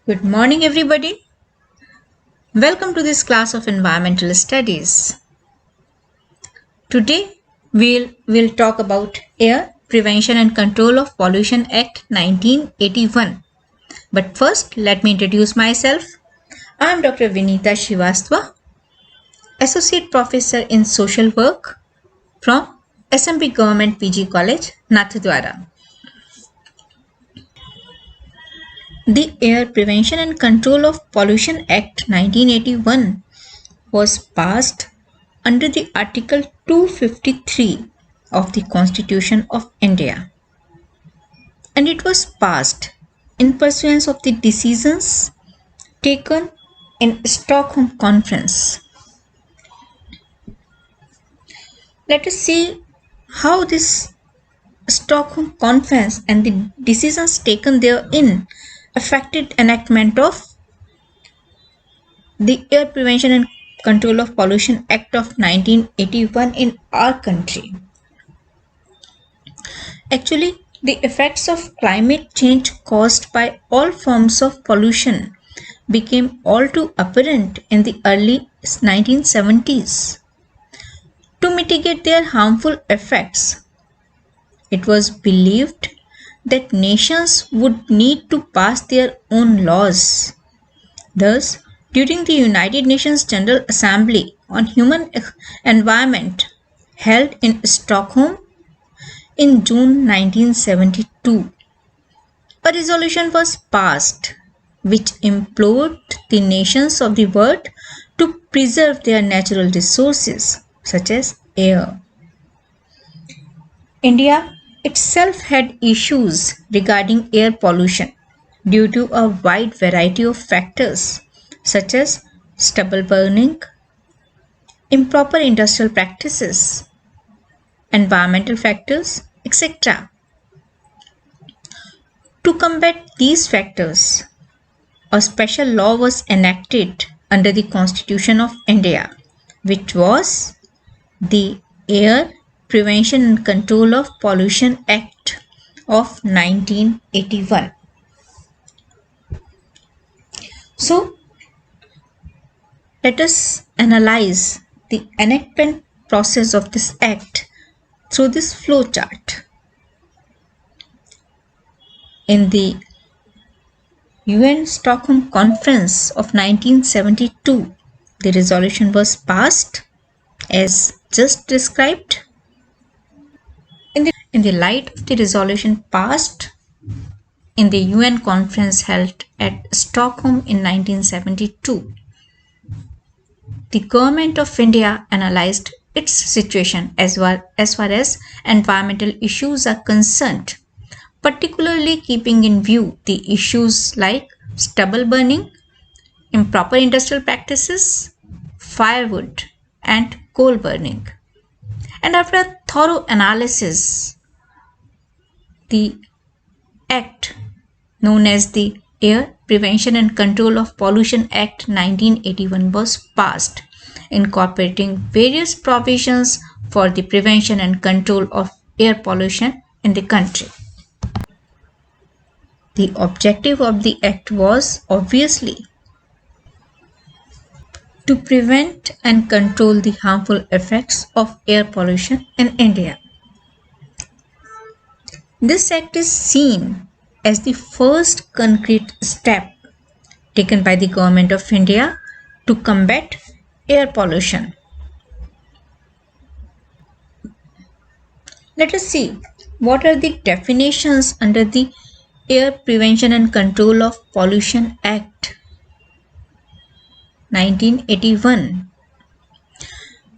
Good morning, everybody. Welcome to this class of Environmental Studies. Today, we'll talk about Air Prevention and Control of Pollution Act 1981. But first, let me introduce myself. I am Dr. Vinita Srivastava, Associate Professor in Social Work from SMP Government PG College, Nathdwara. The Air Prevention and Control of Pollution Act 1981 was passed under the Article 253 of the Constitution of India, and it was passed in pursuance of the decisions taken in Stockholm Conference. Let us see how this Stockholm Conference and the decisions taken therein affected enactment of the Air Prevention and Control of Pollution Act of 1981 in our country. Actually, the effects of climate change caused by all forms of pollution became all too apparent in the early 1970s. To mitigate their harmful effects, it was believed that nations would need to pass their own laws. Thus, during the United Nations General Assembly on Human Environment held in Stockholm in June 1972, a resolution was passed which implored the nations of the world to preserve their natural resources such as air. India itself had issues regarding air pollution due to a wide variety of factors such as stubble burning, improper industrial practices, environmental factors, etc. To combat these factors, a special law was enacted under the Constitution of India, which was the Air Prevention and Control of Pollution Act of 1981. So, let us analyze the enactment process of this act through this flow chart. In the UN Stockholm Conference of 1972, the resolution was passed as just described. In the light of the resolution passed in the UN conference held at Stockholm in 1972, the Government of India analyzed its situation as far as environmental issues are concerned, particularly keeping in view the issues like stubble burning, improper industrial practices, firewood, and coal burning. And after a thorough analysis, the act known as the Air Prevention and Control of Pollution Act 1981 was passed, incorporating various provisions for the prevention and control of air pollution in the country. The objective of the act was obviously to prevent and control the harmful effects of air pollution in India. This act is seen as the first concrete step taken by the Government of India to combat air pollution. Let us see what are the definitions under the Air Prevention and Control of Pollution Act 1981.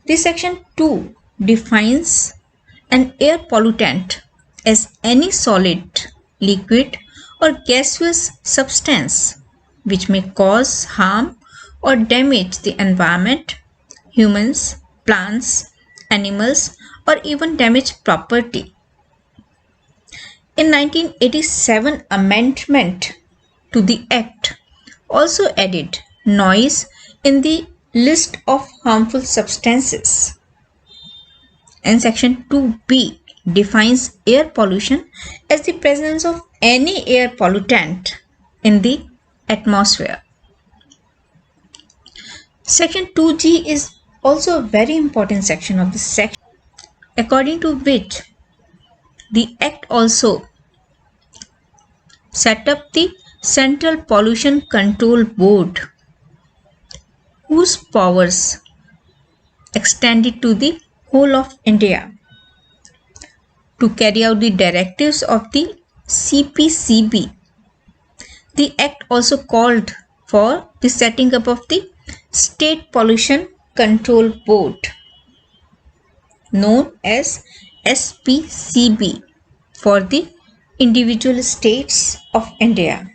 The section 2 defines an air pollutant as any solid, liquid or gaseous substance which may cause harm or damage the environment, humans, plants, animals, or even damage property. In 1987 amendment to the Act also added noise in the list of harmful substances. And section 2B defines air pollution as the presence of any air pollutant in the atmosphere. Section 2G is also a very important section of this section, according to which the Act also set up the Central Pollution Control Board, whose powers extended to the whole of India to carry out the directives of the CPCB. The Act also called for the setting up of the State Pollution Control Board, known as SPCB, for the individual states of India.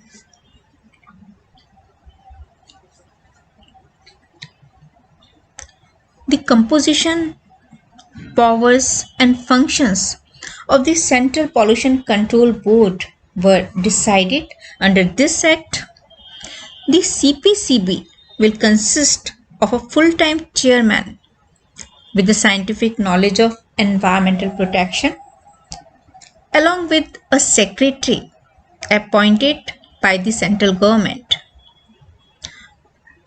The composition, powers and functions of the Central Pollution Control Board were decided under this Act. The CPCB will consist of a full-time chairman with the scientific knowledge of environmental protection, along with a secretary appointed by the central government.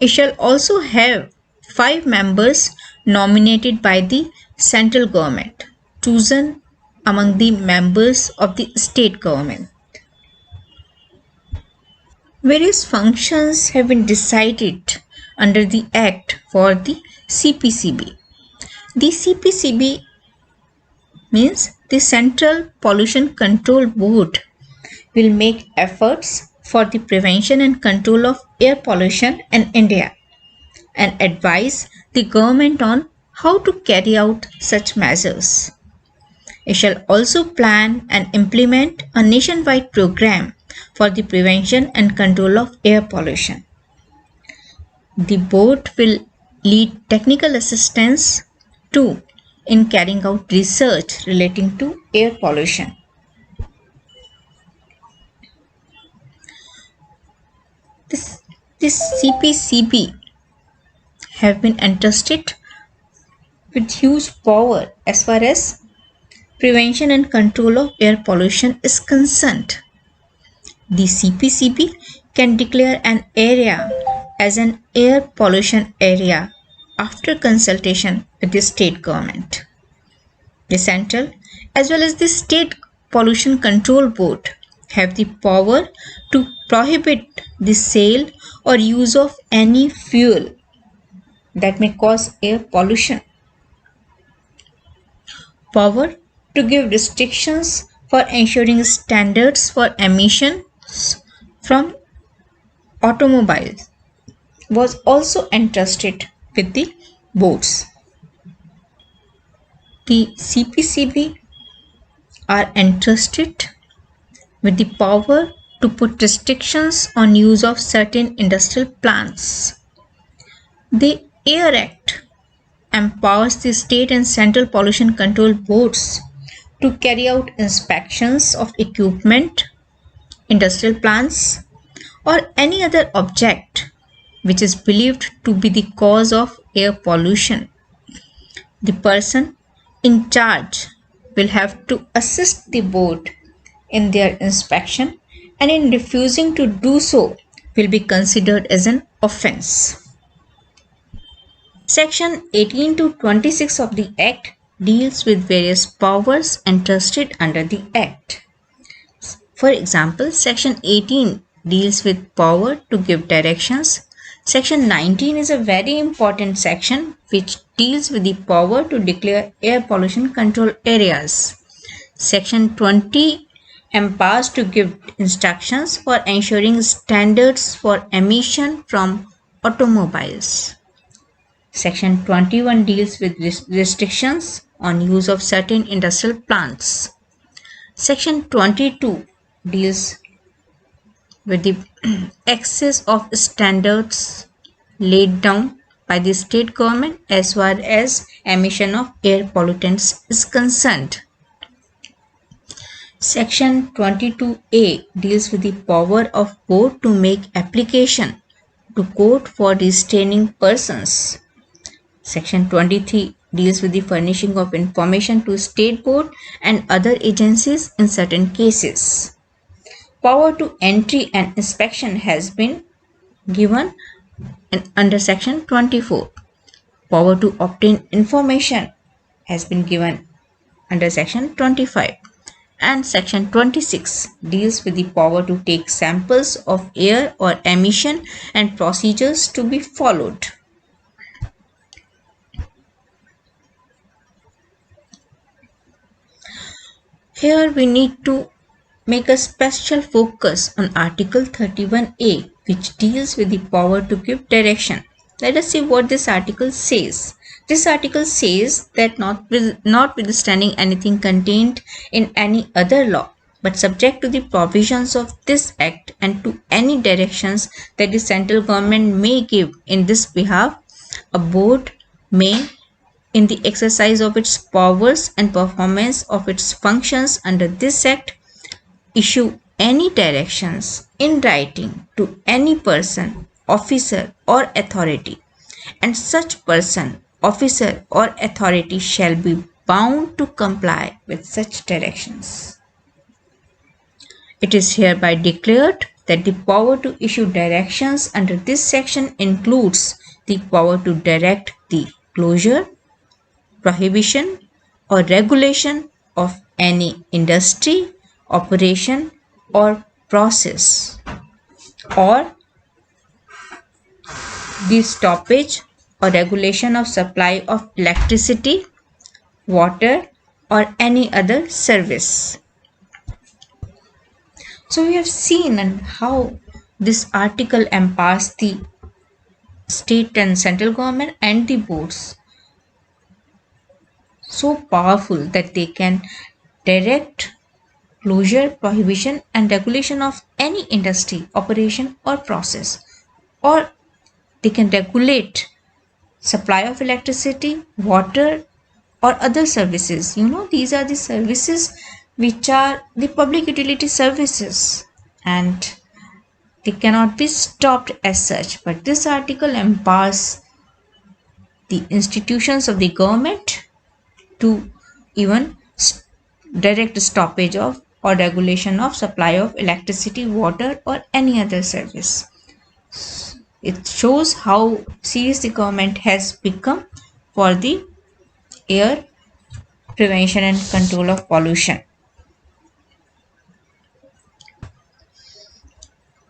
It shall also have 5 members nominated by the central government, chosen among the members of the state government. Various functions have been decided under the Act for the CPCB. The CPCB means the Central Pollution Control Board will make efforts for the prevention and control of air pollution in India and advise the government on how to carry out such measures. It shall also plan and implement a nationwide program for the prevention and control of air pollution. The board will lead technical assistance too in carrying out research relating to air pollution. This CPCB have been entrusted with huge power as far as prevention and control of air pollution is concerned. The CPCB can declare an area as an air pollution area after consultation with the state government. The central as well as the state pollution control board have the power to prohibit the sale or use of any fuel that may cause air pollution. Power to give restrictions for ensuring standards for emissions from automobiles was also entrusted with the boards. The CPCB are entrusted with the power to put restrictions on use of certain industrial plants. The Air Act empowers the state and central pollution control boards to carry out inspections of equipment, industrial plants, or any other object which is believed to be the cause of air pollution. The person in charge will have to assist the board in their inspection, and in refusing to do so will be considered as an offence. Section 18 to 26 of the Act deals with various powers entrusted under the Act. For example, Section 18 deals with power to give directions. Section 19 is a very important section which deals with the power to declare air pollution control areas. Section 20 empowers to give instructions for ensuring standards for emission from automobiles. Section 21 deals with restrictions on use of certain industrial plants. Section 22 deals with the excess of standards laid down by the state government as far as emission of air pollutants is concerned. Section 22A deals with the power of court to make application to court for restraining persons. Section 23 deals with the furnishing of information to state board and other agencies in certain cases. Power to entry and inspection has been given under section 24. Power to obtain information has been given under section 25. And section 26 deals with the power to take samples of air or emission and procedures to be followed. Here we need to make a special focus on Article 31A, which deals with the power to give direction. Let us see what this article says. This article says that notwithstanding anything contained in any other law, but subject to the provisions of this Act and to any directions that the central government may give in this behalf, a board may, in the exercise of its powers and performance of its functions under this Act, issue any directions in writing to any person, officer, or authority, and such person, officer, or authority shall be bound to comply with such directions. It is hereby declared that the power to issue directions under this section includes the power to direct the closure, prohibition, or regulation of any industry, operation, or process, or the stoppage or regulation of supply of electricity, water, or any other service. So we have seen how this article empowers the state and central government and the boards so powerful that they can direct closure, prohibition, and regulation of any industry, operation, or process, or they can regulate supply of electricity, water, or other services. These are the services which are the public utility services, and they cannot be stopped as such. But this article empowers the institutions of the government to even direct stoppage of or regulation of supply of electricity, water, or any other service. It shows how serious the government has become for the air prevention and control of pollution.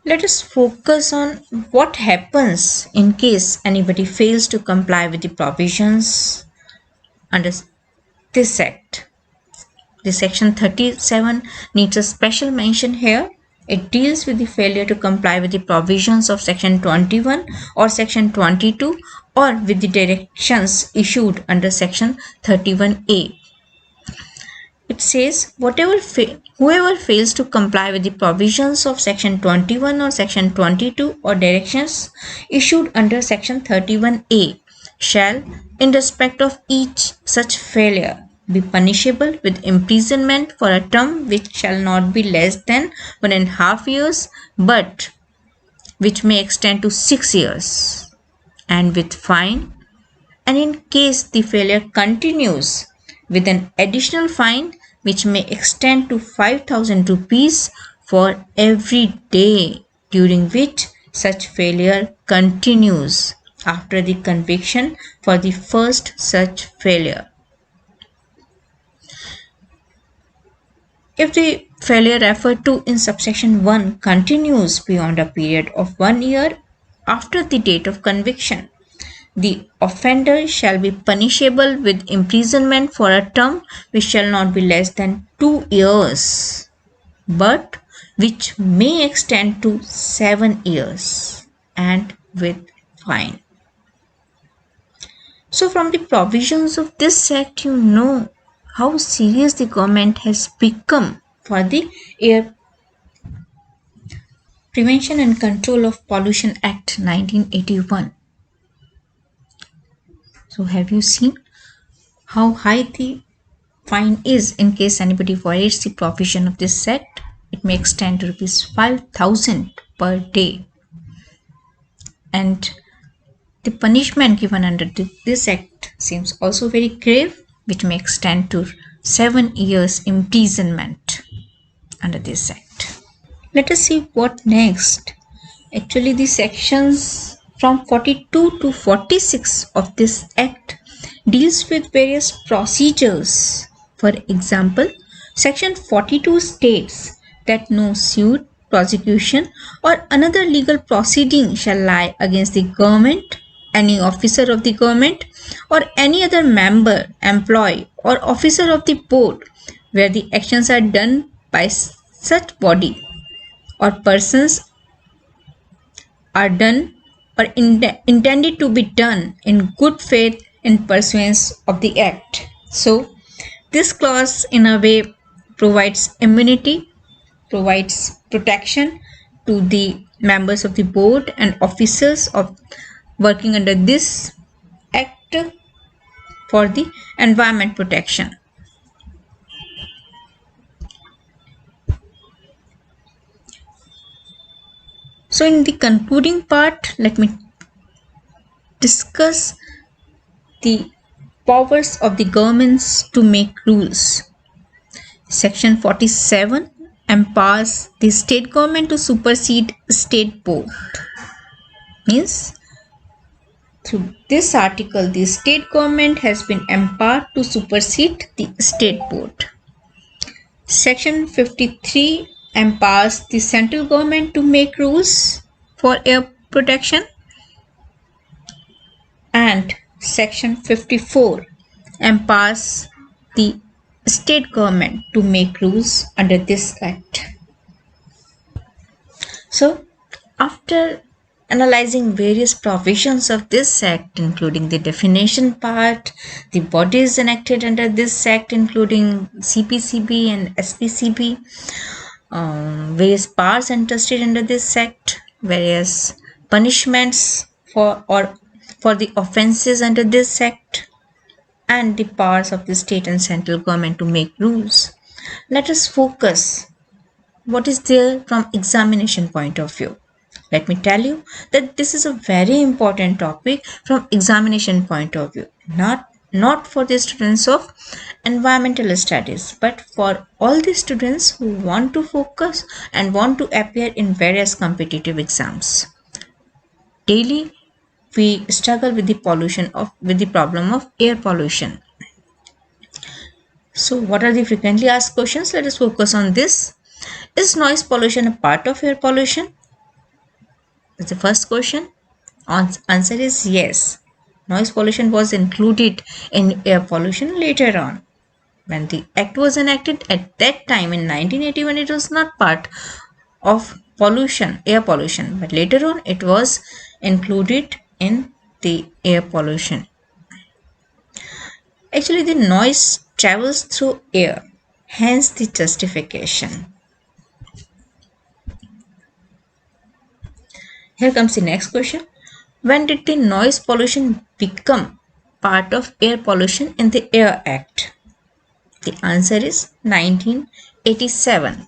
Let us focus on what happens in case anybody fails to comply with the provisions under this Act. The section 37 needs a special mention here. It deals with the failure to comply with the provisions of section 21 or section 22 or with the directions issued under section 31A. It says whoever fails to comply with the provisions of section 21 or section 22 or directions issued under section 31A shall, in respect of each such failure, be punishable with imprisonment for a term which shall not be less than 1.5 years, but which may extend to 6 years, and with fine, and in case the failure continues, with an additional fine which may extend to 5,000 rupees for every day during which such failure continues after the conviction for the first such failure. If the failure referred to in subsection 1 continues beyond a period of 1 year after the date of conviction, the offender shall be punishable with imprisonment for a term which shall not be less than 2 years, but which may extend to 7 years, and with fine. So from the provisions of this Act, you know how serious the government has become for the Air Prevention and Control of Pollution Act 1981. So have you seen how high the fine is in case anybody violates the provision of this Act? It may extend to rupees 5,000 per day. And the punishment given under this Act seems also very grave, which may extend to 7 years imprisonment under this Act. Let us see what next. Actually, the sections from 42 to 46 of this act deals with various procedures. For example, section 42 states that no suit, prosecution or another legal proceeding shall lie against the government, any officer of the government or any other member, employee or officer of the board where the actions are done by such body or persons are done or intended to be done in good faith in pursuance of the act. So, this clause in a way provides immunity, provides protection to the members of the board and officers of working under this act for the environment protection. So, in the concluding part, let me discuss the powers of the governments to make rules. Section 47 empowers the state government to supersede state board. Means through this article, the state government has been empowered to supersede the state board. Section 53 empowers the central government to make rules for air protection. And Section 54 empowers the state government to make rules under this act. So, after analyzing various provisions of this act, including the definition part, the bodies enacted under this act, including CPCB and SPCB, various powers entrusted under this act, various punishments for the offences under this act, and the powers of the state and central government to make rules. Let us focus what is there from examination point of view. Let me tell you that this is a very important topic from examination point of view, not for the students of environmental studies, but for all the students who want to focus and want to appear in various competitive exams. Daily we struggle with the problem of air pollution. So what are the frequently asked questions? Let us focus on this. Is noise pollution a part of air pollution? That's the first question. Answer is yes. Noise pollution was included in air pollution later on. When the act was enacted at that time in 1981, it was not part of air pollution, but later on it was included in the air pollution. Actually, the noise travels through air, hence the justification. Here comes the next question. When did the noise pollution become part of air pollution in the Air Act? The answer is 1987.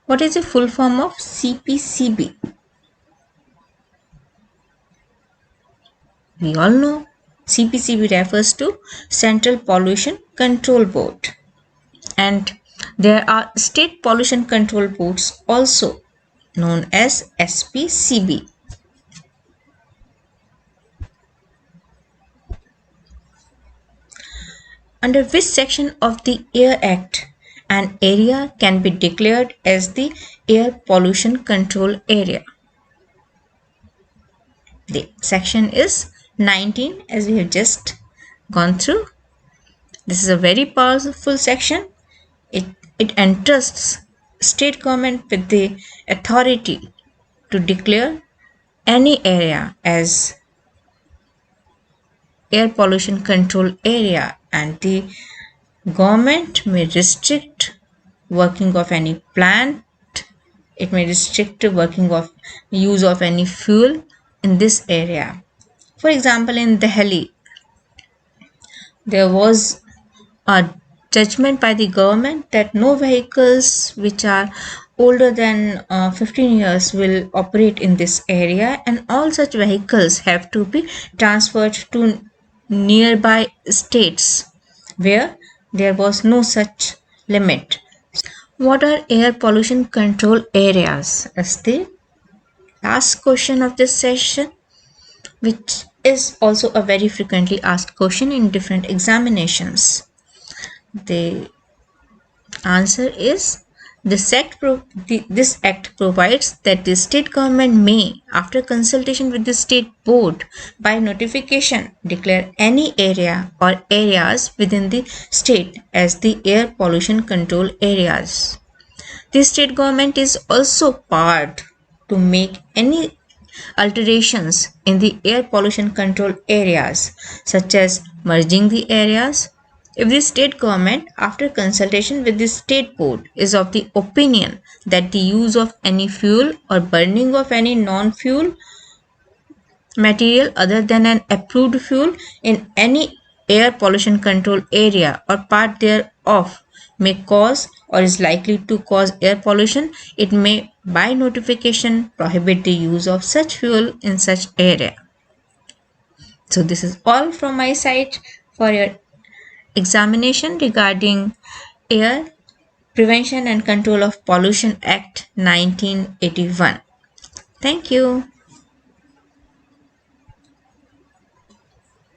What is the full form of CPCB? We all know CPCB refers to Central Pollution Control Board. And there are state pollution control boards also known as SPCB. Under which section of the Air Act an area can be declared as the air pollution control area? The section is 19, as we have just gone through. This is a very powerful section. It entrusts state government with the authority to declare any area as air pollution control area, and the government may restrict working of any plant. It may restrict working of use of any fuel in this area. For example, in Delhi, there was a judgment by the government that no vehicles which are older than 15 years will operate in this area, and all such vehicles have to be transferred to nearby states where there was no such limit. What are air pollution control areas? As the last question of this session, which is also a very frequently asked question in different examinations. The answer is this act provides that the state government may, after consultation with the state board, by notification declare any area or areas within the state as the air pollution control areas. The state government is also part to make any alterations in the air pollution control areas, such as merging the areas. If the state government, after consultation with the state board, is of the opinion that the use of any fuel or burning of any non-fuel material other than an approved fuel in any air pollution control area or part thereof may cause or is likely to cause air pollution, it may by notification prohibit the use of such fuel in such area. So this is all from my side for your examination regarding Air Prevention and Control of Pollution Act 1981. Thank you.